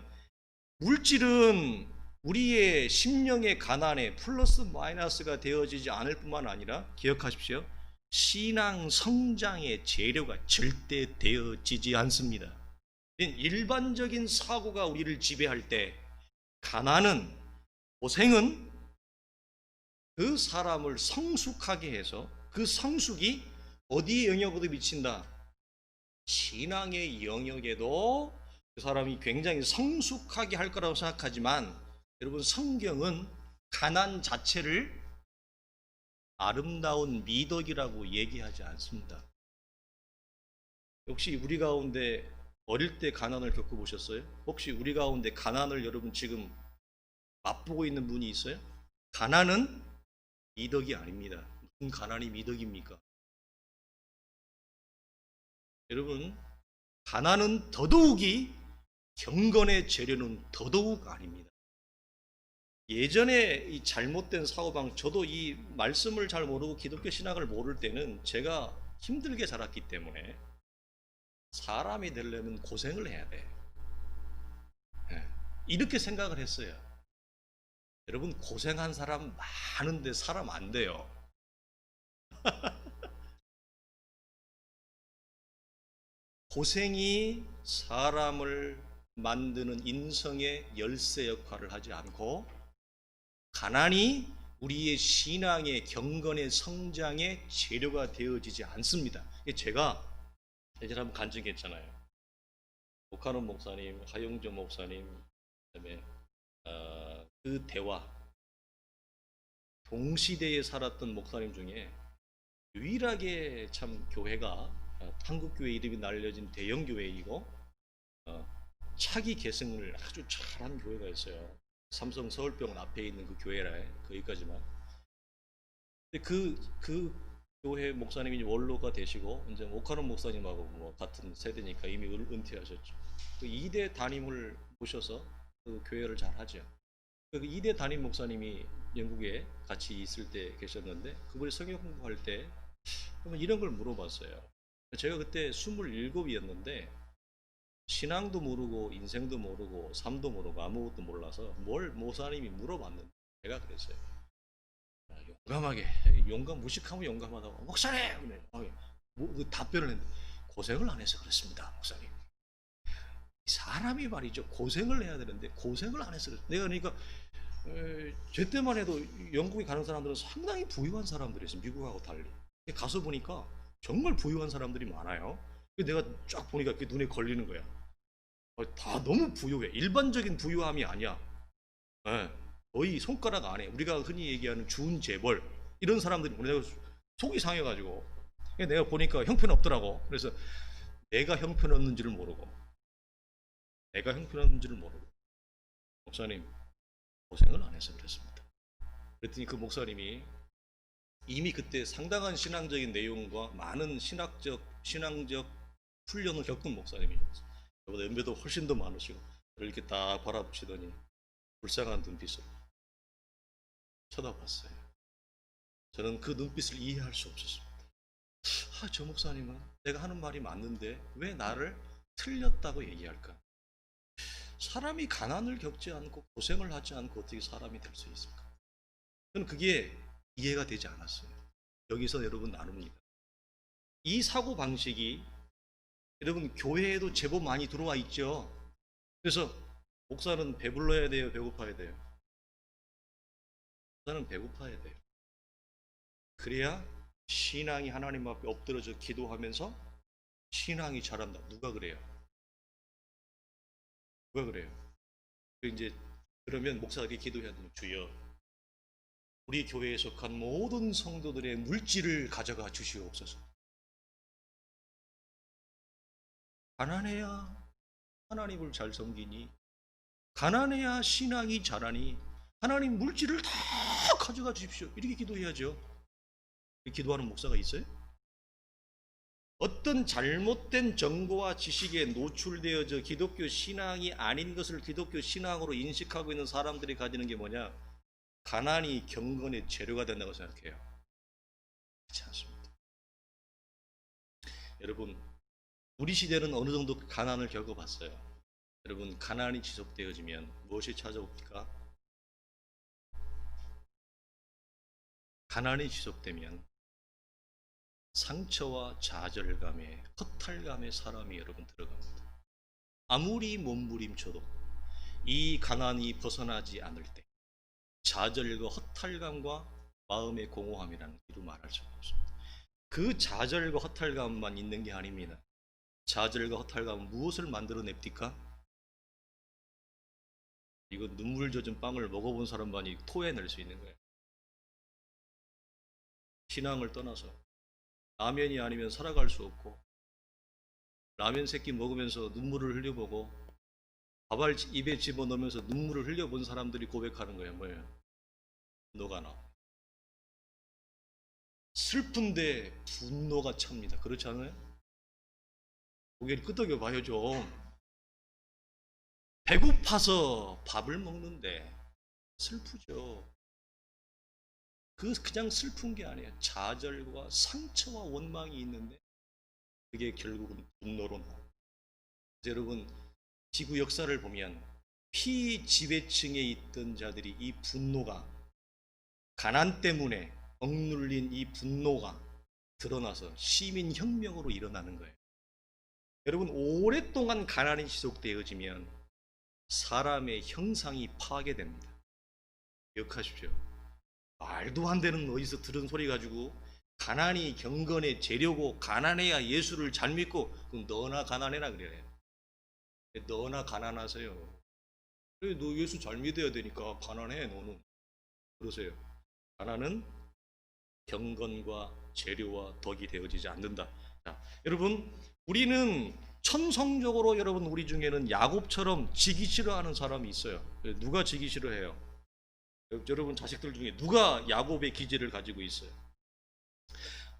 물질은 우리의 심령의 가난에 플러스 마이너스가 되어지지 않을 뿐만 아니라 기억하십시오. 신앙 성장의 재료가 절대 되어지지 않습니다. 일반적인 사고가 우리를 지배할 때 가난은, 고생은 그 사람을 성숙하게 해서 그 성숙이 어디에 영역으로 미친다? 신앙의 영역에도 그 사람이 굉장히 성숙하게 할 거라고 생각하지만 여러분 성경은 가난 자체를 아름다운 미덕이라고 얘기하지 않습니다. 혹시 우리 가운데 어릴 때 가난을 겪어보셨어요? 혹시 우리 가운데 가난을 여러분 지금 맛보고 있는 분이 있어요? 가난은 미덕이 아닙니다. 무슨 가난이 미덕입니까? 여러분 가난은 더더욱이 경건의 재료는 더더욱 아닙니다. 예전에 이 잘못된 사고방, 저도 이 말씀을 잘 모르고 기독교 신학을 모를 때는 제가 힘들게 자랐기 때문에 사람이 되려면 고생을 해야 돼. 이렇게 생각을 했어요. 여러분 고생한 사람 많은데 사람 안 돼요. 고생이 사람을 만드는 인성의 열쇠 역할을 하지 않고 가난이 우리의 신앙의 경건의 성장의 재료가 되어지지 않습니다. 제가 예전에 한번 간증했잖아요. 오카노 목사님, 하용조 목사님, 그다음에 그 대화, 동시대에 살았던 목사님 중에 유일하게 참 교회가 한국교회 이름이 날려진 대형 교회이고 차기 계승을 아주 잘한 교회가 있어요. 삼성 서울병원 앞에 있는 그 교회라 거기까지만. 근데 그 교회 목사님이 원로가 되시고 이제 오카노 목사님하고 뭐 같은 세대니까 이미 은퇴하셨죠. 그 2대 담임을 모셔서 그 교회를 잘 하죠. 그 2대 담임 목사님이 영국에 같이 있을 때 계셨는데 그분이 성경 공부할 때 한번 이런 걸 물어봤어요. 제가 그때 27이었는데 신앙도 모르고 인생도 모르고 삶도 모르고 아무것도 몰라서 뭘 목사님이 물어봤는데 제가 그랬어요. 용감하게, 용감 무식하면 용감하다고 목사님! 그 답변을 했는데 고생을 안 해서 그렇습니다 목사님. 사람이 말이죠 고생을 해야 되는데 고생을 안 해서 내가 그러니까 제 때만 해도 영국에 가는 사람들은 상당히 부유한 사람들이었어요. 미국하고 달리. 가서 보니까 정말 부유한 사람들이 많아요. 내가 쫙 보니까 그게 눈에 걸리는 거야. 다 너무 부유해. 일반적인 부유함이 아니야. 거의 손가락 안에 우리가 흔히 얘기하는 준 재벌 이런 사람들이 내가 속이 상해가지고 내가 보니까 형편없더라고. 그래서 내가 형편없는지를 모르고 목사님 고생을 안 해서 그랬습니다. 그랬더니 그 목사님이 이미 그때 상당한 신앙적인 내용과 많은 신앙적 훈련을 겪은 목사님이었어요. 저보다 연배도 훨씬 더 많으시고 이렇게 딱 바라보시더니 불쌍한 눈빛으로 쳐다봤어요. 저는 그 눈빛을 이해할 수 없었습니다. 저 목사님은 내가 하는 말이 맞는데 왜 나를 틀렸다고 얘기할까? 사람이 가난을 겪지 않고 고생을 하지 않고 어떻게 사람이 될 수 있을까? 저는 그게 이해가 되지 않았어요. 여기서 여러분 나눕니다. 이 사고 방식이 여러분 교회에도 제법 많이 들어와 있죠. 그래서 목사는 배불러야 돼요, 배고파야 돼요? 목사는 배고파야 돼요. 그래야 신앙이 하나님 앞에 엎드려져 기도하면서 신앙이 자란다. 누가 그래요? 이제 그러면 목사들이 기도해야 돼요. 주여, 우리 교회에 속한 모든 성도들의 물질을 가져가 주시옵소서. 가난해야 하나님을 잘 섬기니, 가난해야 신앙이 자라니, 하나님 물질을 다 가져가 주십시오. 이렇게 기도해야죠. 기도하는 목사가 있어요? 어떤 잘못된 정보와 지식에 노출되어져 기독교 신앙이 아닌 것을 기독교 신앙으로 인식하고 있는 사람들이 가지는 게 뭐냐? 가난이 경건의 재료가 된다고 생각해요. 그렇지 않습니다. 여러분, 우리 시대는 어느 정도 가난을 겪어봤어요. 여러분, 가난이 지속되어지면 무엇이 찾아옵니까? 가난이 지속되면 상처와 좌절감에 허탈감에 사람이 여러분 들어갑니다. 아무리 몸부림쳐도 이 가난이 벗어나지 않을 때 좌절과 허탈감과 마음의 공허함이라는 이루 말할 수가 없습니다. 그 좌절과 허탈감만 있는 게 아닙니다. 좌절과 허탈감은 무엇을 만들어냅니까? 이거 눈물 젖은 빵을 먹어본 사람만이 토해낼 수 있는 거예요. 신앙을 떠나서 라면이 아니면 살아갈 수 없고, 라면 새끼 먹으면서 눈물을 흘려보고 밥알 입에 집어넣으면서 눈물을 흘려본 사람들이 고백하는 거예요. 뭐예요? 분노가 나. 슬픈데 분노가 찹니다. 그렇지 않아요? 고개를 끄덕여 봐요 좀. 배고파서 밥을 먹는데 슬프죠. 그냥 슬픈 게 아니에요. 좌절과 상처와 원망이 있는데 그게 결국은 분노로 나옵니다. 여러분, 지구 역사를 보면 피지배층에 있던 자들이 이 분노가, 가난 때문에 억눌린 이 분노가 드러나서 시민혁명으로 일어나는 거예요. 여러분, 오랫동안 가난이 지속되어지면 사람의 형상이 파괴됩니다. 기억하십시오. 말도 안 되는 어디서 들은 소리 가지고 가난이 경건의 재료고 가난해야 예수를 잘 믿고, 그럼 너나 가난해라 그래요. 너나 가난하세요. 그래, 너 예수 잘 믿어야 되니까 가난해 너는. 그러세요. 가난은 경건과 재료와 덕이 되어지지 않는다. 자, 여러분, 우리는 천성적으로 여러분 우리 중에는 야곱처럼 지기 싫어하는 사람이 있어요. 누가 지기 싫어해요? 여러분 자식들 중에 누가 야곱의 기질을 가지고 있어요?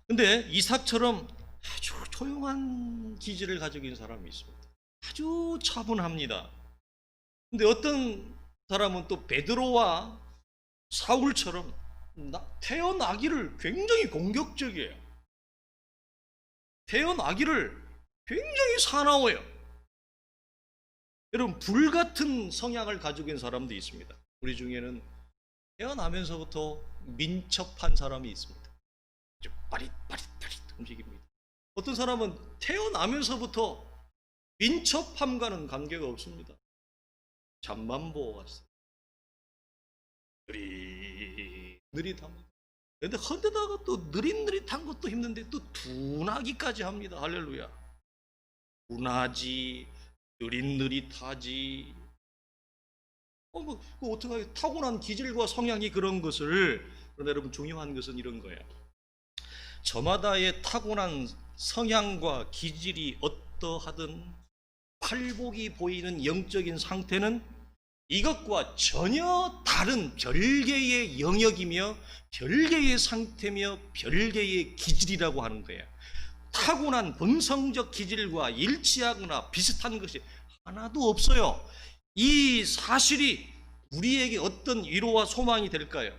근데 이삭처럼 아주 조용한 기질을 가지고 있는 사람이 있습니다. 아주 차분합니다. 근데 어떤 사람은 또 베드로와 사울처럼 태어나기를 굉장히 공격적이에요. 태어나기를 굉장히 사나워요. 여러분, 불같은 성향을 가지고 있는 사람도 있습니다. 우리 중에는 태어나면서부터 민첩한 사람이 있습니다. 빠릿빠릿빠릿 움직입니다. 어떤 사람은 태어나면서부터 민첩함과는 관계가 없습니다. 잠만 보고 갔어요. 느릿합니다. 그런데 헌데다가 또 느릿느릿한 것도 힘든데 또 둔하기까지 합니다. 할렐루야. 둔하지, 느릿느릿하지. 어떻게 타고난 기질과 성향이 그런 것을. 그러나 여러분, 중요한 것은 이런 거예요. 저마다의 타고난 성향과 기질이 어떠하든 팔복이 보이는 영적인 상태는 이것과 전혀 다른 별개의 영역이며 별개의 상태며 별개의 기질이라고 하는 거예요. 타고난 본성적 기질과 일치하거나 비슷한 것이 하나도 없어요. 이 사실이 우리에게 어떤 위로와 소망이 될까요?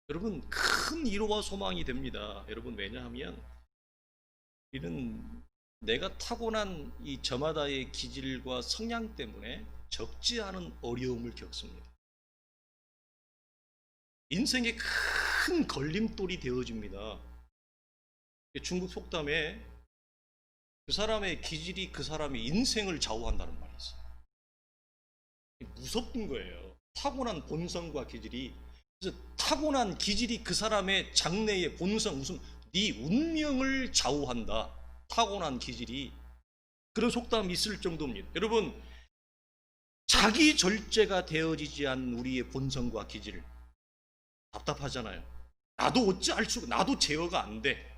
여러분, 큰 위로와 소망이 됩니다. 여러분, 왜냐하면 우리는 내가 타고난 이 저마다의 기질과 성향 때문에 적지 않은 어려움을 겪습니다. 인생의 큰 걸림돌이 되어집니다. 중국 속담에 그 사람의 기질이 그 사람의 인생을 좌우한다는 말이 있어요. 무섭던 거예요. 타고난 본성과 기질이. 그래서 타고난 기질이 그 사람의 장래의 본성, 무슨 네 운명을 좌우한다. 타고난 기질이. 그런 속담이 있을 정도입니다. 여러분, 자기 절제가 되어지지 않은 우리의 본성과 기질, 답답하잖아요. 나도 어찌할 수가, 나도 제어가 안 돼.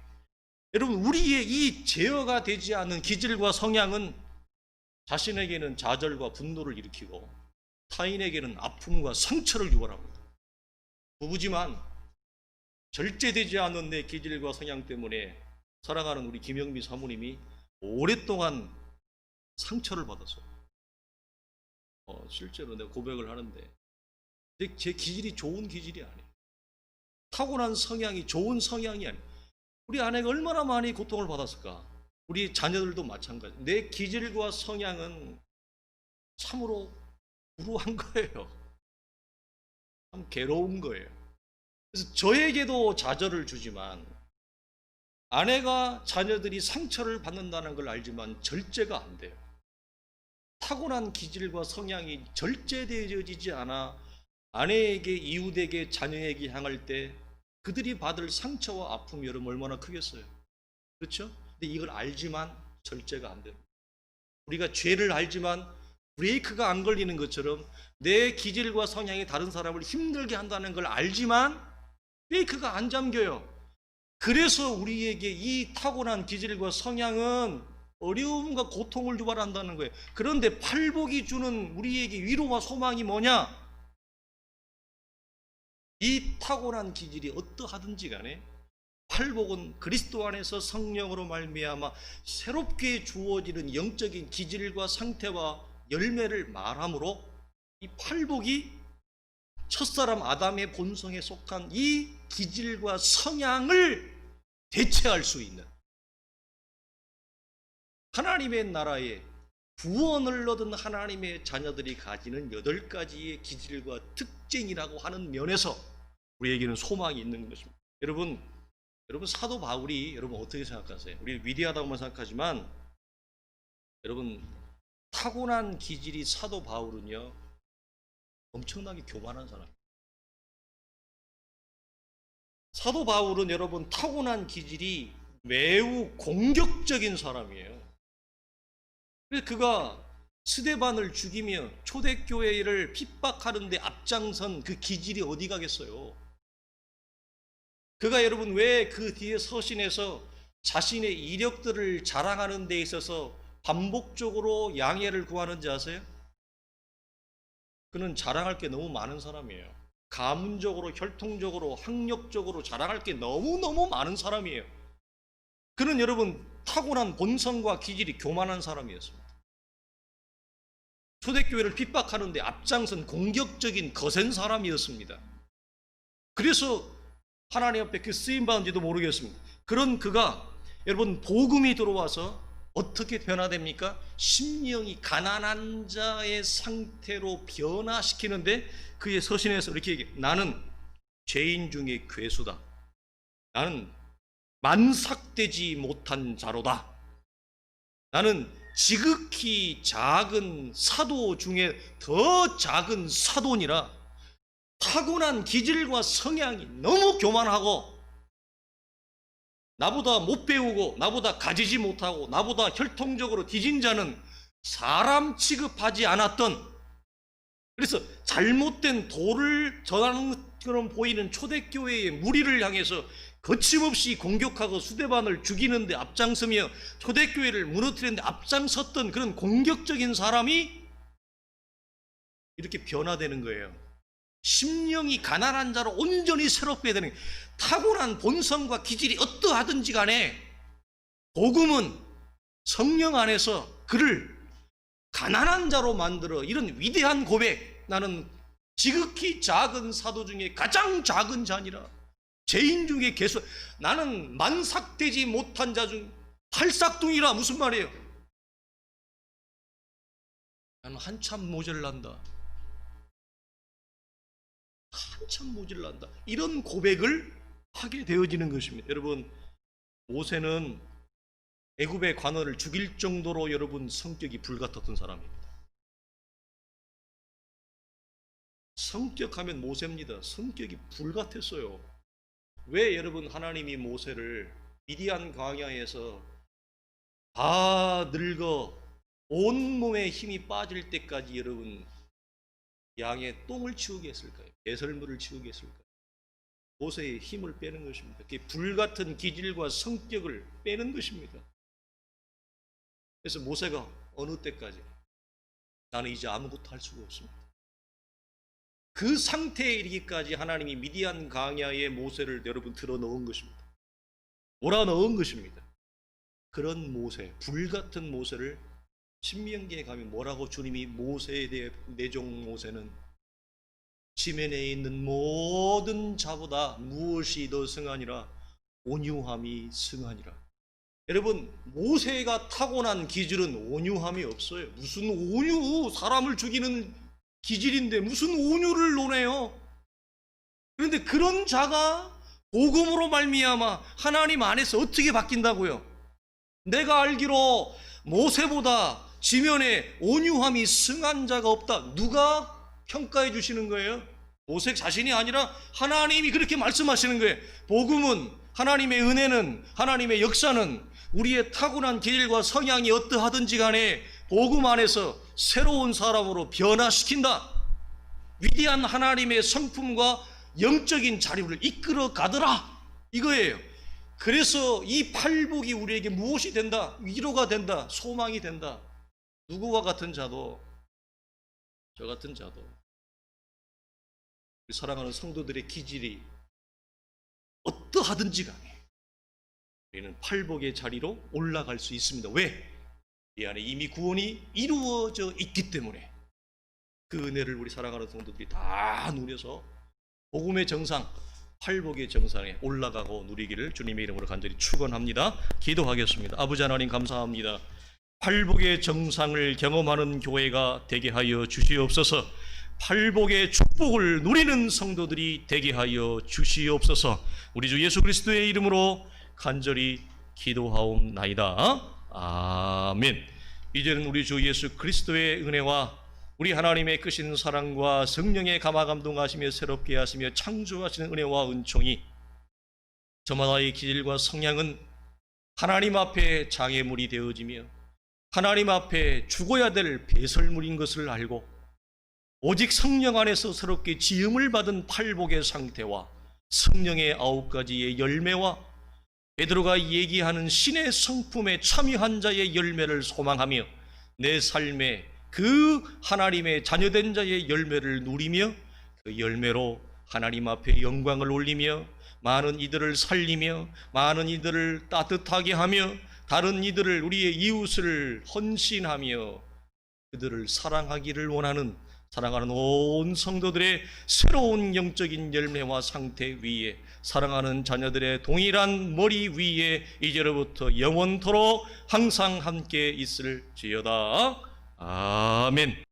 여러분, 우리의 이 제어가 되지 않은 기질과 성향은 자신에게는 좌절과 분노를 일으키고 타인에게는 아픔과 상처를 유발합니다. 부부지만 절제되지 않은 내 기질과 성향 때문에 사랑하는 우리 김영미 사모님이 오랫동안 상처를 받았어요. 실제로 내가 고백을 하는데 제 기질이 좋은 기질이 아니에요. 타고난 성향이 좋은 성향이 아니에요. 우리 아내가 얼마나 많이 고통을 받았을까. 우리 자녀들도 마찬가지. 내 기질과 성향은 참으로 불우한 거예요. 참 괴로운 거예요. 그래서 저에게도 좌절을 주지만 아내가 자녀들이 상처를 받는다는 걸 알지만 절제가 안 돼요. 타고난 기질과 성향이 절제되어지지 않아 아내에게, 이웃에게, 자녀에게 향할 때 그들이 받을 상처와 아픔이 여러분 얼마나 크겠어요. 그렇죠? 근데 이걸 알지만 절제가 안 됩니다. 우리가 죄를 알지만 브레이크가 안 걸리는 것처럼 내 기질과 성향이 다른 사람을 힘들게 한다는 걸 알지만 브레이크가 안 잠겨요. 그래서 우리에게 이 타고난 기질과 성향은 어려움과 고통을 유발한다는 거예요. 그런데 팔복이 주는 우리에게 위로와 소망이 뭐냐? 이 타고난 기질이 어떠하든지 간에 팔복은 그리스도 안에서 성령으로 말미암아 새롭게 주어지는 영적인 기질과 상태와 열매를 말하므로 이 팔복이 첫사람 아담의 본성에 속한 이 기질과 성향을 대체할 수 있는 하나님의 나라에 구원을 얻은 하나님의 자녀들이 가지는 8가지의 기질과 특징이라고 하는 면에서 우리에게는 소망이 있는 것입니다. 여러분 사도 바울이 여러분 어떻게 생각하세요? 우리 위대하다고만 생각하지만 여러분 타고난 기질이 사도 바울은요 엄청나게 교만한 사람이에요. 사도 바울은 여러분 타고난 기질이 매우 공격적인 사람이에요. 그래서 그가 스데반을 죽이며 초대교회를 핍박하는 데 앞장선 그 기질이 어디 가겠어요? 그가 여러분 왜 그 뒤에 서신해서 자신의 이력들을 자랑하는 데 있어서 반복적으로 양해를 구하는지 아세요? 그는 자랑할 게 너무 많은 사람이에요. 가문적으로, 혈통적으로, 학력적으로 자랑할 게 너무너무 많은 사람이에요. 그는 여러분 타고난 본성과 기질이 교만한 사람이었습니다. 초대교회를 핍박하는데 앞장선 공격적인 거센 사람이었습니다. 그래서 하나님 앞에 그 쓰임받은지도 모르겠습니다. 그런 그가 여러분 복음이 들어와서 어떻게 변화됩니까? 심령이 가난한 자의 상태로 변화시키는데 그의 서신에서 이렇게 얘기해요. 나는 죄인 중에 괴수다. 나는 만삭되지 못한 자로다. 나는 지극히 작은 사도 중에 더 작은 사도니라. 타고난 기질과 성향이 너무 교만하고 나보다 못 배우고 나보다 가지지 못하고 나보다 혈통적으로 뒤진 자는 사람 취급하지 않았던, 그래서 잘못된 도를 전하는 것처럼 보이는 초대교회의 무리를 향해서 거침없이 공격하고 수데반을 죽이는데 앞장서며 초대교회를 무너뜨리는데 앞장섰던 그런 공격적인 사람이 이렇게 변화되는 거예요. 심령이 가난한 자로 온전히 새롭게 되는 거예요. 타고난 본성과 기질이 어떠하든지 간에 복음은 성령 안에서 그를 가난한 자로 만들어 이런 위대한 고백, 나는 지극히 작은 사도 중에 가장 작은 자니라, 죄인 중에 개수, 나는 만삭되지 못한 자 중 팔싹둥이라. 무슨 말이에요? 나는 한참 모자란다, 한참 모자란다, 이런 고백을 하게 되어지는 것입니다. 여러분, 모세는 애굽의 관원을 죽일 정도로 여러분 성격이 불같았던 사람입니다. 성격하면 모세입니다. 성격이 불같았어요. 왜 여러분 하나님이 모세를 미디안 광야에서 다 늙어 온몸에 힘이 빠질 때까지 여러분 양의 똥을 치우게 했을까요? 배설물을 치우게 했을까요? 모세의 힘을 빼는 것입니다. 그게 불같은 기질과 성격을 빼는 것입니다. 그래서 모세가 어느 때까지 나는 이제 아무것도 할 수가 없습니다. 그 상태에 이르기까지 하나님이 미디안 광야에 모세를 여러분 들어 넣은 것입니다. 몰아 넣은 것입니다. 그런 모세, 불같은 모세를 신명기에 가면 뭐라고 주님이 모세에 대해, 내 종 모세는 지면에 있는 모든 자보다 무엇이 더 승하니라? 온유함이 승하니라. 여러분, 모세가 타고난 기질은 온유함이 없어요. 무슨 온유, 사람을 죽이는 기질인데 무슨 온유를 논해요? 그런데 그런 자가 복음으로 말미암아 하나님 안에서 어떻게 바뀐다고요? 내가 알기로 모세보다 지면에 온유함이 승한 자가 없다. 누가 평가해 주시는 거예요? 모세 자신이 아니라 하나님이 그렇게 말씀하시는 거예요. 복음은, 하나님의 은혜는, 하나님의 역사는 우리의 타고난 기질과 성향이 어떠하든지 간에 복음 안에서 새로운 사람으로 변화시킨다. 위대한 하나님의 성품과 영적인 자료를 이끌어 가더라, 이거예요. 그래서 이 팔복이 우리에게 무엇이 된다? 위로가 된다, 소망이 된다. 누구와 같은 자도, 저 같은 자도, 사랑하는 성도들의 기질이 어떠하든지 간에 우리는 팔복의 자리로 올라갈 수 있습니다. 왜? 이 안에 이미 구원이 이루어져 있기 때문에. 그 은혜를 우리 사랑하는 성도들이 다 누려서 복음의 정상, 팔복의 정상에 올라가고 누리기를 주님의 이름으로 간절히 축원합니다. 기도하겠습니다. 아버지 하나님, 감사합니다. 팔복의 정상을 경험하는 교회가 되게 하여 주시옵소서. 팔복의 축복을 누리는 성도들이 되게 하여 주시옵소서. 우리 주 예수 그리스도의 이름으로 간절히 기도하옵나이다. 아멘. 이제는 우리 주 예수 그리스도의 은혜와 우리 하나님의 크신 사랑과 성령의 감화감동하시며 새롭게 하시며 창조하시는 은혜와 은총이 저마다의 기질과 성향은 하나님 앞에 장애물이 되어지며 하나님 앞에 죽어야 될 배설물인 것을 알고 오직 성령 안에서 새롭게 지음을 받은 팔복의 상태와 성령의 9가지의 열매와 베드로가 얘기하는 신의 성품에 참여한 자의 열매를 소망하며 내 삶에 그 하나님의 자녀된 자의 열매를 누리며 그 열매로 하나님 앞에 영광을 올리며 많은 이들을 살리며 많은 이들을 따뜻하게 하며 다른 이들을, 우리의 이웃을 헌신하며 그들을 사랑하기를 원하는, 사랑하는 온 성도들의 새로운 영적인 열매와 상태 위에, 사랑하는 자녀들의 동일한 머리 위에 이제로부터 영원토록 항상 함께 있을지어다. 아멘.